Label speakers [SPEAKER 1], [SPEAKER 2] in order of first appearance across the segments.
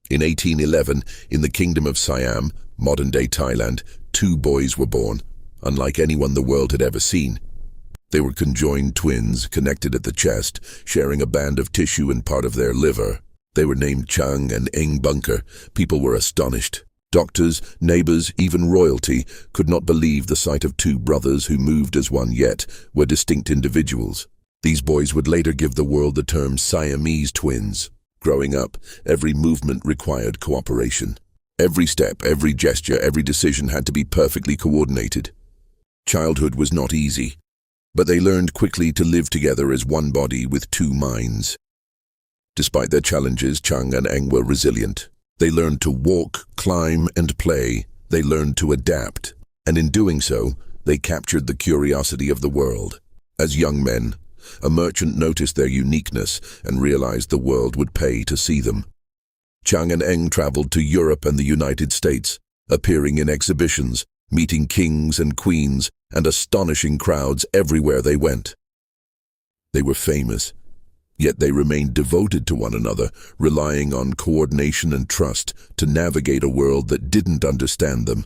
[SPEAKER 1] In 1811, in the kingdom of Siam, modern-day Thailand, two boys were born, unlike anyone the world had ever seen. They were conjoined twins, connected at the chest, sharing a band of tissue and part of their liver. They were named Chang and Eng Bunker. People were astonished. Doctors, neighbors, even royalty could not believe the sight of two brothers who moved as one yet were distinct individuals. These boys would later give the world the term Siamese Twins. Growing up, every movement required cooperation. Every step, every gesture, every decision had to be perfectly coordinated. Childhood was not easy, but they learned quickly to live together as one body with two minds. Despite their challenges, Chang and Eng were resilient. They learned to walk, climb, and play. They learned to adapt, and in doing so, they captured the curiosity of the world. As young men, a merchant noticed their uniqueness and realized the world would pay to see them. Chang and Eng traveled to Europe and the United States, appearing in exhibitions, meeting kings and queens, and astonishing crowds everywhere they went. They were famous, yet they remained devoted to one another, relying on coordination and trust to navigate a world that didn't understand them.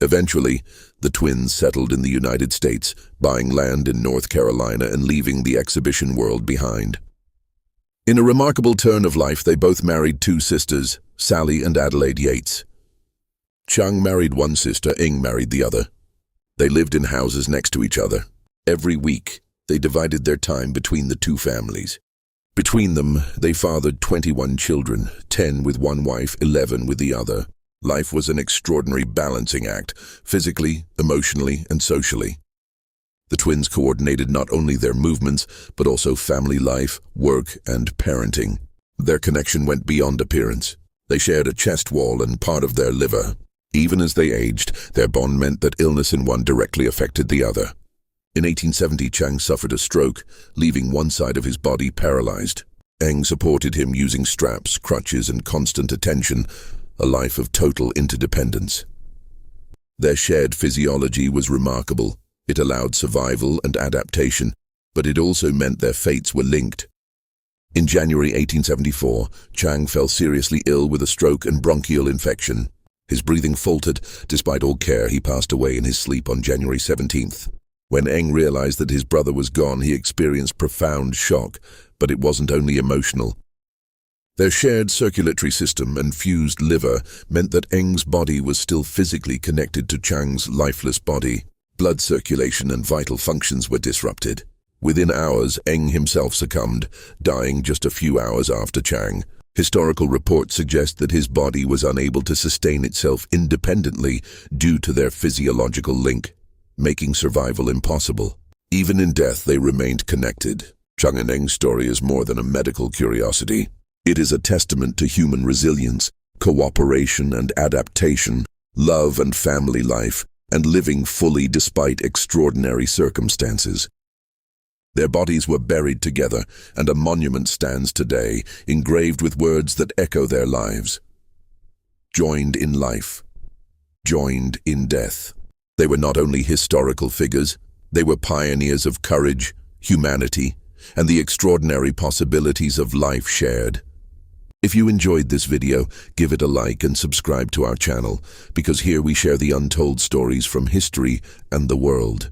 [SPEAKER 1] Eventually, the twins settled in the United States, buying land in North Carolina and leaving the exhibition world behind. In a remarkable turn of life, they both married two sisters, Sally and Adelaide Yates. Chang married one sister, Eng married the other. They lived in houses next to each other. Every week, they divided their time between the two families. Between them, they fathered 21 children, 10 with one wife, 11 with the other. Life was an extraordinary balancing act, physically, emotionally, and socially. The twins coordinated not only their movements, but also family life, work, and parenting. Their connection went beyond appearance. They shared a chest wall and part of their liver. Even as they aged, their bond meant that illness in one directly affected the other. In 1870, Chang suffered a stroke, leaving one side of his body paralyzed. Eng supported him using straps, crutches, and constant attention, a life of total interdependence. Their shared physiology was remarkable. It allowed survival and adaptation, but it also meant their fates were linked. In January 1874, Chang fell seriously ill with a stroke and bronchial infection. His breathing faltered. Despite all care, he passed away in his sleep on January 17th. When Eng realized that his brother was gone, he experienced profound shock, but it wasn't only emotional. Their shared circulatory system and fused liver meant that Eng's body was still physically connected to Chang's lifeless body. Blood circulation and vital functions were disrupted. Within hours, Eng himself succumbed, dying just a few hours after Chang. Historical reports suggest that his body was unable to sustain itself independently due to their physiological link, making survival impossible. Even in death, they remained connected. Chang and Eng's story is more than a medical curiosity. It is a testament to human resilience, cooperation and adaptation, love and family life, and living fully despite extraordinary circumstances. Their bodies were buried together, and a monument stands today, engraved with words that echo their lives. Joined in life, joined in death. They were not only historical figures, they were pioneers of courage, humanity, and the extraordinary possibilities of life shared. If you enjoyed this video, give it a like and subscribe to our channel, because here we share the untold stories from history and the world.